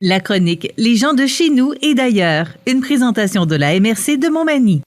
La chronique Les gens de chez nous et d'ailleurs, une présentation de la MRC de Montmagny.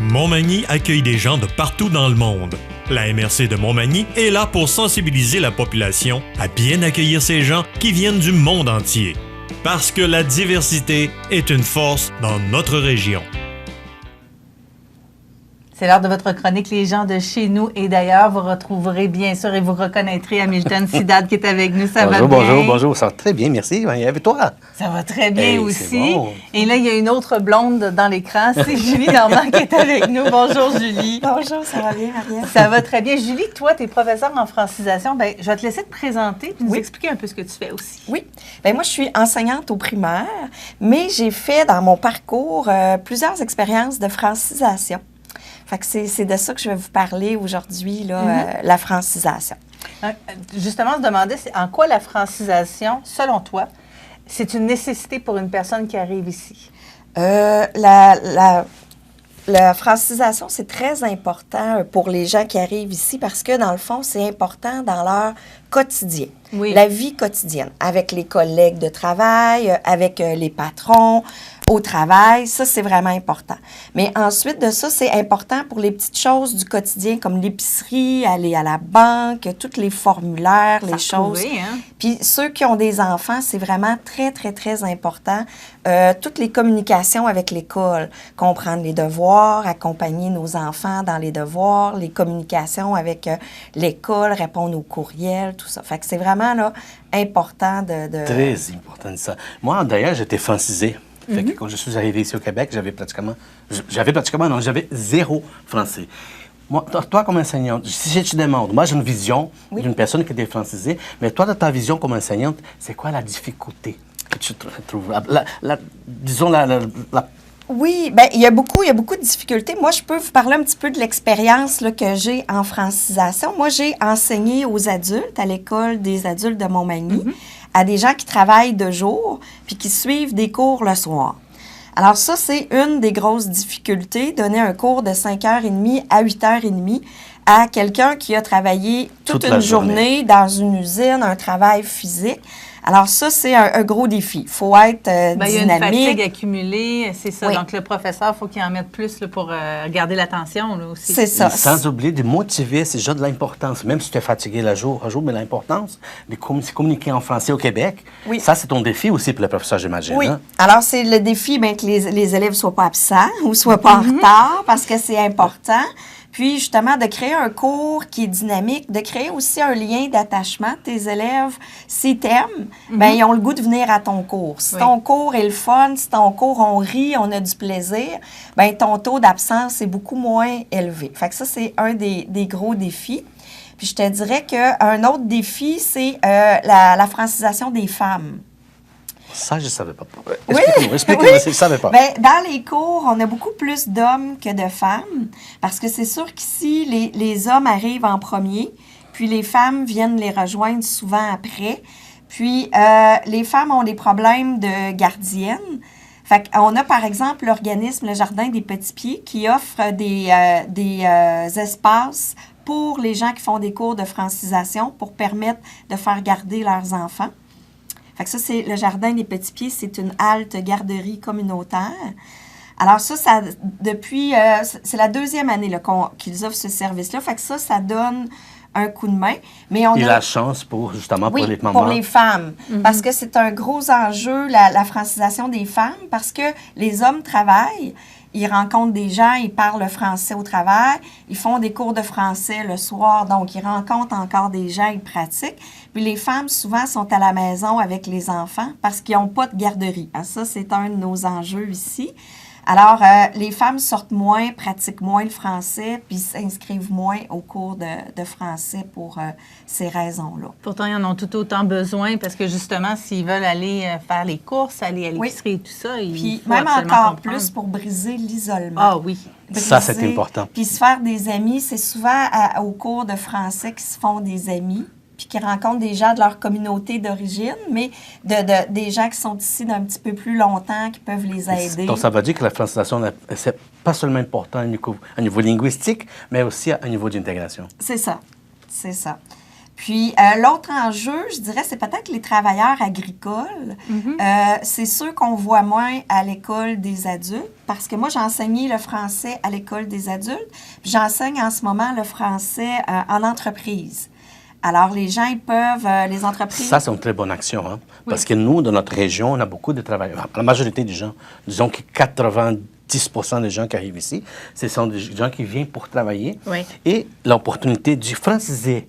Montmagny accueille des gens de partout dans le monde. La MRC de Montmagny est là pour sensibiliser la population à bien accueillir ces gens qui viennent du monde entier. Parce que la diversité est une force dans notre région. C'est l'heure de votre chronique Les gens de chez nous et d'ailleurs, vous retrouverez bien sûr et vous reconnaîtrez Hamilton Sidad qui est avec nous. Ça va bien? Bonjour, ça va très bien, merci. Et avec toi? Ça va très bien Hey, aussi. c'est bon. Et là, il y a une autre blonde dans l'écran, c'est Julie Normand qui est avec nous. Bonjour Julie. Bonjour, ça va bien, Marielle? Ça va très bien. Julie, toi, tu es professeure en francisation. Bien, je vais te laisser te présenter et nous Oui. expliquer un peu ce que tu fais aussi. Oui. Bien, moi, je suis enseignante au primaire, mais j'ai fait dans mon parcours plusieurs expériences de francisation. Fait que c'est de ça que je vais vous parler aujourd'hui, là, la francisation. Justement, on se demandait c'est en quoi la francisation, selon toi, c'est une nécessité pour une personne qui arrive ici? La francisation, c'est très important pour les gens qui arrivent ici parce que, dans le fond, c'est important dans leur quotidien. Oui. La vie quotidienne, avec les collègues de travail, avec les patrons, au travail, ça, c'est vraiment important. Mais ensuite de ça, c'est important pour les petites choses du quotidien, comme l'épicerie, aller à la banque, tous les formulaires, les choses. Hein? Puis ceux qui ont des enfants, c'est vraiment très, très, très important. Toutes les communications avec l'école, comprendre les devoirs, accompagner nos enfants dans les devoirs, les communications avec l'école, répondre aux courriels, tout ça. Fait que c'est vraiment là, important de... Très important ça. Moi, d'ailleurs, j'étais francisé. Fait que quand je suis arrivé ici au Québec, j'avais zéro français. Moi, toi, comme enseignante, si je te demande, moi, j'ai une vision d'une personne qui est francisée, mais toi, de ta vision comme enseignante, c'est quoi la difficulté que tu trouves? Disons, Oui, bien, il y a beaucoup de difficultés. Moi, je peux vous parler un petit peu de l'expérience là, que j'ai en francisation. Moi, j'ai enseigné aux adultes à l'École des adultes de Montmagny, à des gens qui travaillent de jour puis qui suivent des cours le soir. Alors ça, c'est une des grosses difficultés, donner un cours de 5h30 à 8h30 à quelqu'un qui a travaillé toute une journée dans une usine, un travail physique. Alors ça, c'est un gros défi. Il faut être dynamique. Il y a une fatigue accumulée, c'est ça. Oui. Donc, le professeur, il faut qu'il en mette plus là, pour garder l'attention là, aussi. C'est ça. sans oublier de motiver, c'est déjà de l'importance. Même si tu es fatigué le jour, mais l'importance de communiquer en français au Québec, Oui. ça, c'est ton défi aussi pour le professeur, j'imagine. Oui. Hein? Alors, c'est le défi bien, que les élèves ne soient pas absents ou ne soient pas en retard parce que c'est important. Puis, justement, de créer un cours qui est dynamique, de créer aussi un lien d'attachement. Tes élèves, s'ils t'aiment, bien, ils ont le goût de venir à ton cours. Si ton cours est le fun, si ton cours, on rit, on a du plaisir, bien, ton taux d'absence est beaucoup moins élevé. Fait que ça, c'est un des gros défis. Puis, je te dirais qu'un autre défi, c'est la francisation des femmes. Ça, je ne savais pas. Oui. Explique-moi, je ne savais pas. Bien, dans les cours, on a beaucoup plus d'hommes que de femmes, parce que c'est sûr qu'ici, les hommes arrivent en premier, puis les femmes viennent les rejoindre souvent après. Puis, les femmes ont des problèmes de gardienne. Fait qu'on a, par exemple, l'organisme Le Jardin des Petits Pieds qui offre des espaces pour les gens qui font des cours de francisation pour permettre de faire garder leurs enfants. Fait que ça, c'est le Jardin des Petits Pieds, c'est une halte garderie communautaire. Alors ça depuis, c'est la deuxième année là, qu'ils offrent ce service-là. Fait que ça donne un coup de main. Mais on Et a la chance pour, justement, pour les mamans. pour les femmes. Parce que c'est un gros enjeu, la francisation des femmes, parce que les hommes travaillent, ils rencontrent des gens, ils parlent le français au travail, ils font des cours de français le soir, donc ils rencontrent encore des gens, ils pratiquent. Puis les femmes, souvent, sont à la maison avec les enfants parce qu'ils n'ont pas de garderie. Ah, ça, c'est un de nos enjeux ici. Alors, les femmes sortent moins, pratiquent moins le français, puis s'inscrivent moins aux cours de français pour ces raisons-là. Pourtant, ils en ont tout autant besoin parce que justement, s'ils veulent aller faire les courses, aller à l'épicerie et tout ça, Puis faut même absolument encore comprendre. plus pour briser l'isolement. Ah oui. Ça, c'est important. Puis se faire des amis, c'est souvent au cours de français qu'ils se font des amis, puis qui rencontrent des gens de leur communauté d'origine, mais des gens qui sont ici d'un petit peu plus longtemps, qui peuvent les aider. Donc, ça veut dire que la francisation, c'est pas seulement important au niveau linguistique, mais aussi au niveau d'intégration. C'est ça. C'est ça. Puis, l'autre enjeu, je dirais, c'est peut-être les travailleurs agricoles. C'est ceux qu'on voit moins à l'école des adultes, parce que moi, j'ai enseigné le français à l'école des adultes, puis j'enseigne en ce moment le français en entreprise. Alors, les gens, ils peuvent, les entreprises... Ça, c'est une très bonne action, hein? Parce que nous, dans notre région, on a beaucoup de travailleurs. La majorité des gens, disons que 90% des gens qui arrivent ici, ce sont des gens qui viennent pour travailler. Oui. Et l'opportunité du franciser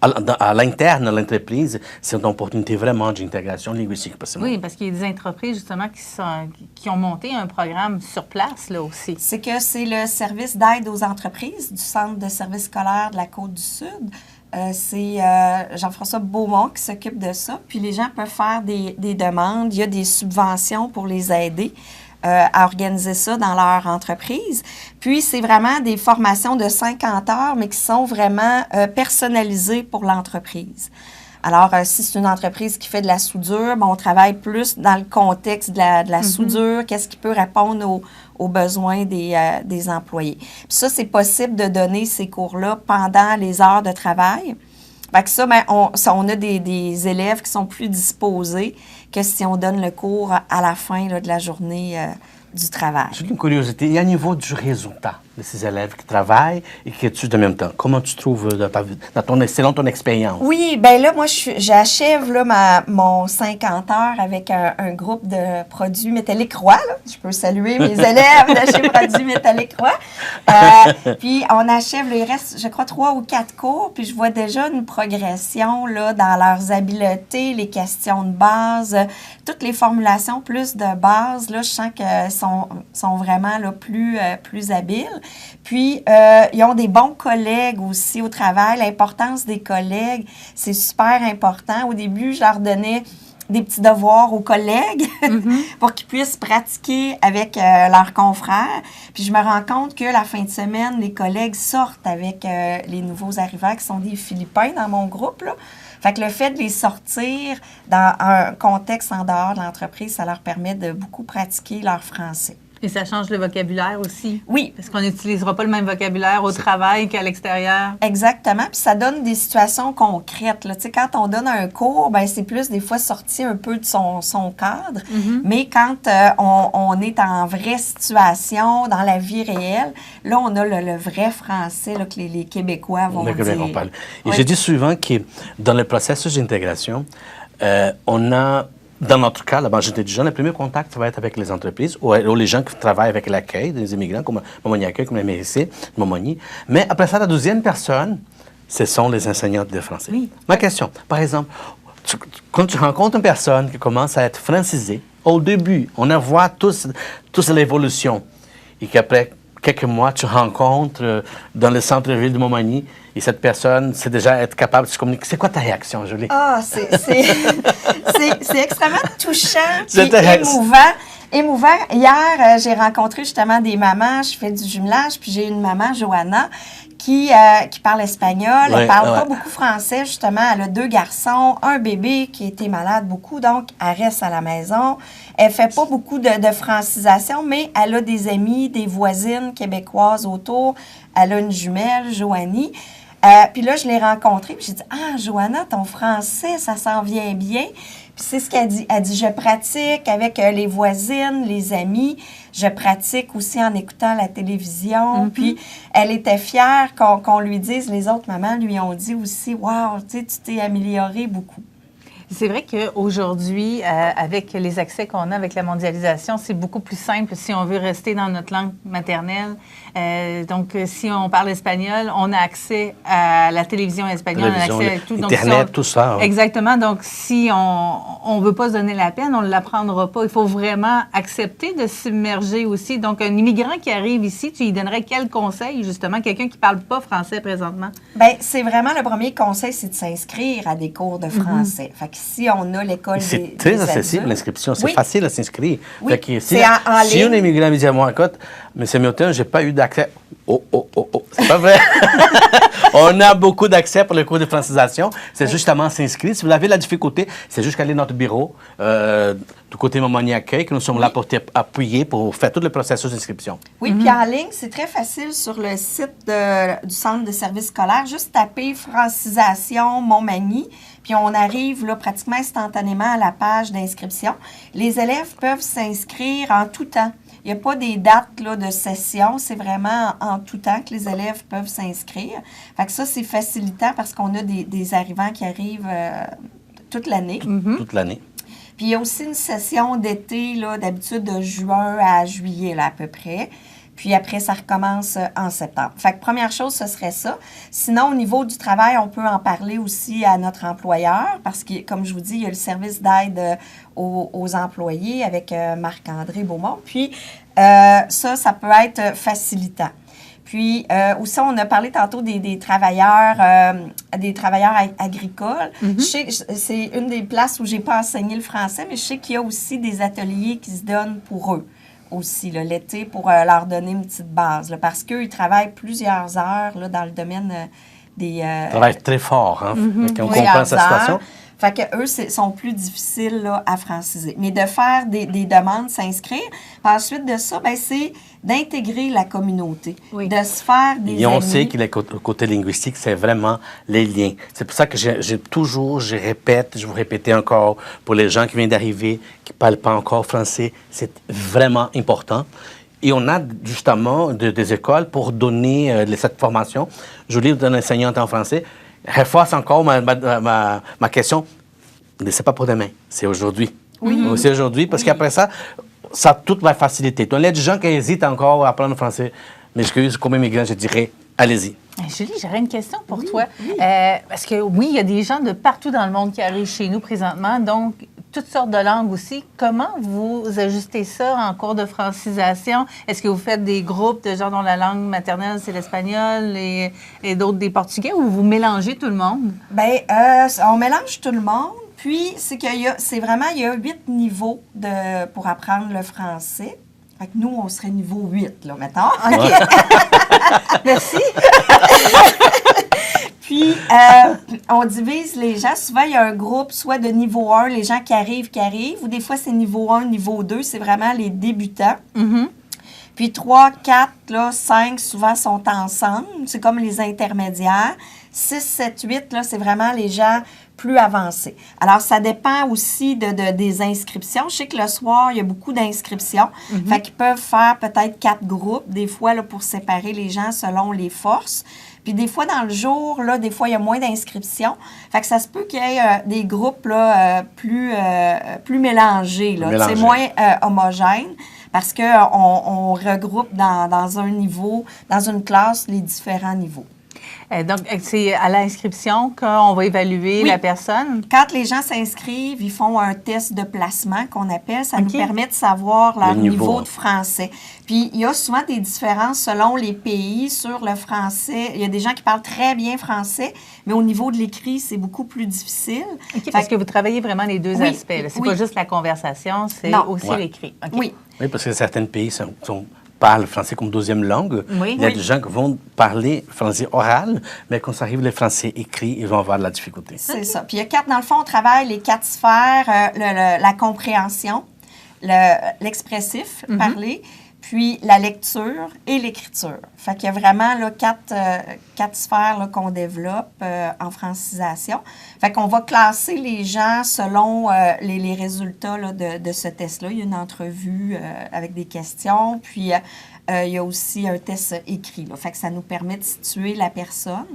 à l'interne de l'entreprise, c'est une opportunité vraiment d'intégration linguistique. Oui, parce qu'il y a des entreprises, justement, qui ont monté un programme sur place, là aussi. C'est que c'est le service d'aide aux entreprises du Centre de services scolaires de la Côte-du-Sud. C'est Jean-François Beaumont qui s'occupe de ça. Puis les gens peuvent faire des demandes. Il y a des subventions pour les aider à organiser ça dans leur entreprise. Puis, c'est vraiment des formations de 50 heures, mais qui sont vraiment personnalisées pour l'entreprise. Alors, si c'est une entreprise qui fait de la soudure, on travaille plus dans le contexte de la soudure, qu'est-ce qui peut répondre aux besoins des employés. Puis ça, c'est possible de donner ces cours-là pendant les heures de travail. Fait que ça, on a des élèves qui sont plus disposés que si on donne le cours à la fin de la journée du travail. J'ai une curiosité. Il y a un niveau du résultat de ces élèves qui travaillent et qui étudient en même temps. Comment tu trouves selon ton expérience? Oui, bien là, moi, j'achève là, mon 50 heures avec un groupe de produits Métalliques Roy. Là. Je peux saluer mes élèves de chez Produits Métalliques Roy. Puis, on achève, il reste, je crois, 3 ou 4 cours. Puis, je vois déjà une progression là, dans leurs habiletés, les questions de base, toutes les formulations plus de base. Là, je sens qu'elles sont vraiment là, plus habiles. Puis, ils ont des bons collègues aussi au travail. L'importance des collègues, c'est super important. Au début, je leur donnais des petits devoirs aux collègues pour qu'ils puissent pratiquer avec leurs confrères. Puis, je me rends compte que la fin de semaine, les collègues sortent avec les nouveaux arrivants qui sont des Philippins dans mon groupe, là. Fait que le fait de les sortir dans un contexte en dehors de l'entreprise, ça leur permet de beaucoup pratiquer leur français. Et ça change le vocabulaire aussi. Oui. Parce qu'on n'utilisera pas le même vocabulaire au travail qu'à l'extérieur. Exactement. Puis ça donne des situations concrètes. Là. Tu sais, quand on donne un cours, ben c'est plus des fois sorti un peu de son cadre. Mais quand on est en vraie situation, dans la vie réelle, là, on a le vrai français là, que les Québécois vont dire. Et je dis souvent que dans le processus d'intégration, on a... Dans notre cas, la majorité des gens, le premier contact va être avec les entreprises ou les gens qui travaillent avec l'accueil des immigrants, comme Montmagny Accueil, comme la MRC de Montmagny. Mais après ça, la deuxième personne, ce sont les enseignantes de français. Oui. Ma question, par exemple, quand tu rencontres une personne qui commence à être francisée, au début, on voit tous l'évolution. Et qu'après quelques mois, tu rencontres dans le centre-ville de Montmagny, et cette personne, c'est déjà être capable de se communiquer. C'est quoi ta réaction, Julie? Ah, c'est extrêmement touchant et émouvant. Hier, j'ai rencontré justement des mamans. Je fais du jumelage, puis j'ai une maman, Johanna, qui parle espagnol. Elle parle pas beaucoup français, justement. Elle a 2 garçons, un bébé qui était malade beaucoup, donc elle reste à la maison. Elle fait pas beaucoup de francisation, mais elle a des amis, des voisines québécoises autour. Elle a une jumelle, Joanie. Puis là, je l'ai rencontrée, puis j'ai dit « Ah, Johanna, ton français, ça s'en vient bien. » Puis c'est ce qu'elle dit. Elle dit « Je pratique avec les voisines, les amis. Je pratique aussi en écoutant la télévision. Puis elle était fière qu'on lui dise, les autres mamans lui ont dit aussi « Wow, tu t'es améliorée beaucoup. » C'est vrai qu'aujourd'hui, avec les accès qu'on a avec la mondialisation, c'est beaucoup plus simple si on veut rester dans notre langue maternelle. Donc, si on parle espagnol, on a accès à la télévision espagnole, on a accès à tout. Internet, donc, tout ça. Ouais. Exactement. Donc, si on ne veut pas se donner la peine, on ne l'apprendra pas. Il faut vraiment accepter de s'immerger aussi. Donc, un immigrant qui arrive ici, tu lui donnerais quel conseil, justement, quelqu'un qui ne parle pas français présentement? Bien, c'est vraiment le premier conseil, c'est de s'inscrire à des cours de français. Fait que ici, on a l'école des C'est très des accessible, adultes. l'inscription. C'est Oui. facile à s'inscrire. Oui, Fait que si, c'est en si ligne. un immigrant me dit à moi, écoute, M. Milton, j'ai pas eu d'accès. Oh, c'est pas vrai. On a beaucoup d'accès pour le cours de francisation. C'est justement s'inscrire. Si vous avez la difficulté, c'est juste qu'aller à notre bureau du côté Montmagny Accueil, que nous sommes là pour t'appuyer, pour faire tout le processus d'inscription. Oui, puis en ligne, c'est très facile sur le site du Centre de services scolaires. Juste taper francisation Montmagny, puis on arrive là, pratiquement instantanément à la page d'inscription. Les élèves peuvent s'inscrire en tout temps. Il n'y a pas des dates là, de session, c'est vraiment en tout temps que les élèves peuvent s'inscrire. Fait que ça, c'est facilitant parce qu'on a des arrivants qui arrivent toute l'année. Toute l'année. Puis il y a aussi une session d'été, là, d'habitude de juin à juillet, là, à peu près. Puis après, ça recommence en septembre. Fait que première chose, ce serait ça. Sinon, au niveau du travail, on peut en parler aussi à notre employeur parce que, comme je vous dis, il y a le service d'aide aux employés avec Marc-André Beaumont. Puis ça peut être facilitant. Puis aussi, on a parlé tantôt des travailleurs agricoles. Je sais que c'est une des places où j'ai pas enseigné le français, mais je sais qu'il y a aussi des ateliers qui se donnent pour eux aussi, là, l'été, pour leur donner une petite base. Là, parce qu'eux, ils travaillent plusieurs heures là, dans le domaine des... Ils travaillent très fort, hein? On plusieurs comprend sa situation. heures. Fait qu'eux, sont plus difficiles là, à franciser. Mais de faire des demandes, s'inscrire. Puis ensuite de ça, ben, c'est d'intégrer la communauté, de se faire des Et on amis. sait que le côté linguistique, c'est vraiment les liens. C'est pour ça que je répète, je vous répéter encore, pour les gens qui viennent d'arriver, qui ne parlent pas encore français, c'est vraiment important. Et on a justement des écoles pour donner cette formation. Je lis d'une enseignante en français. Reforce encore ma question. Mais c'est pas pour demain, c'est aujourd'hui. Oui. C'est aujourd'hui, parce qu'après ça, tout va faciliter. Donc, il y a des gens qui hésitent encore à apprendre le français. Mais excuse, comme immigrant, je dirais, allez-y. Julie, j'aurais une question pour toi. Parce que oui, il y a des gens de partout dans le monde qui arrivent chez nous présentement, donc toutes sortes de langues aussi. Comment vous ajustez ça en cours de francisation? Est-ce que vous faites des groupes de gens dont la langue maternelle, c'est l'espagnol et d'autres des portugais, ou vous mélangez tout le monde? Bien, on mélange tout le monde. Puis, il y a 8 niveaux pour apprendre le français. Fait que nous, on serait niveau 8, là, mettons. OK. Merci. Puis, on divise les gens. Souvent, il y a un groupe, soit de niveau 1, les gens qui arrivent, ou des fois, c'est niveau 1, niveau 2, c'est vraiment les débutants. Puis 3, 4, là, 5, souvent, sont ensemble. C'est comme les intermédiaires. 6, 7, 8, là, c'est vraiment les gens plus avancés. Alors, ça dépend aussi des inscriptions. Je sais que le soir, il y a beaucoup d'inscriptions. Fait qu'ils peuvent faire peut-être 4 groupes, des fois, là, pour séparer les gens selon les forces. Puis des fois, dans le jour, là, des fois, il y a moins d'inscriptions. Fait que ça se peut qu'il y ait des groupes là, plus mélangés. Là. C'est moins homogène parce qu'on regroupe dans un niveau, dans une classe, les différents niveaux. Donc, c'est à l'inscription qu'on va évaluer la personne? Quand les gens s'inscrivent, ils font un test de placement qu'on appelle. Ça nous permet de savoir leur niveau de français. Puis, il y a souvent des différences selon les pays sur le français. Il y a des gens qui parlent très bien français, mais au niveau de l'écrit, c'est beaucoup plus difficile. Parce que vous travaillez vraiment les deux aspects. C'est pas juste la conversation, c'est aussi l'écrit. Oui, parce que certains pays parlent français comme deuxième langue. Il y a des gens qui vont parler français oral, mais quand ça arrive le français écrit, ils vont avoir de la difficulté. C'est ça. Puis il y a 4, dans le fond, on travaille les 4 sphères, la compréhension, l'expressif, parler, puis la lecture et l'écriture. Fait qu'il y a vraiment là, 4 sphères là, qu'on développe en francisation. Fait qu'on va classer les gens selon les résultats là, de ce test-là. Il y a une entrevue avec des questions, puis il y a aussi un test écrit. Là. Fait que ça nous permet de situer la personne.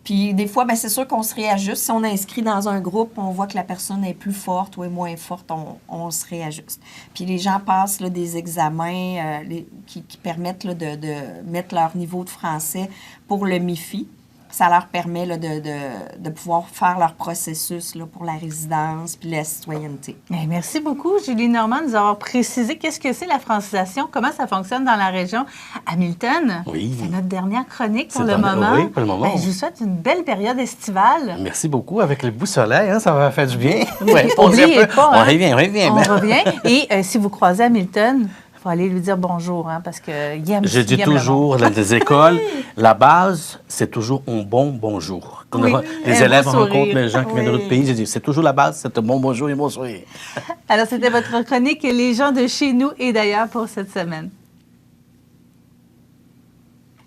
Puis des fois, bien, c'est sûr qu'on se réajuste. Si on est inscrit dans un groupe, on voit que la personne est plus forte ou est moins forte, on se réajuste. Puis les gens passent là, des examens qui permettent là, de mettre leur niveau de français pour le MIFI, Ça leur permet là, de pouvoir faire leur processus là, pour la résidence puis la citoyenneté. Bien, merci beaucoup, Julie Normand, de nous avoir précisé qu'est-ce que c'est la francisation, comment ça fonctionne dans la région. Hamilton, Oui. c'est notre dernière chronique pour C'est le moment. oui, pour le moment. Bien, je vous souhaite une belle période estivale. Merci beaucoup. Avec le beau soleil, hein, ça va faire du bien. Ouais, N'oubliez pas, on hein, revient, on revient. on revient. Et si vous croisez Hamilton, il faut aller lui dire bonjour, hein, parce qu'il aime Je dis il aime le monde. toujours dans les écoles, la base, c'est toujours un bon bonjour. Quand Oui, les un élèves beau sourire. rencontrent les gens qui viennent de Oui. d'autres pays, je dis, c'est toujours la base, c'est un bon bonjour et un bon sourire. Alors, c'était votre chronique Les gens de chez nous et d'ailleurs pour cette semaine.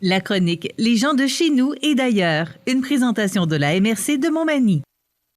La chronique Les gens de chez nous et d'ailleurs, une présentation de la MRC de Montmagny.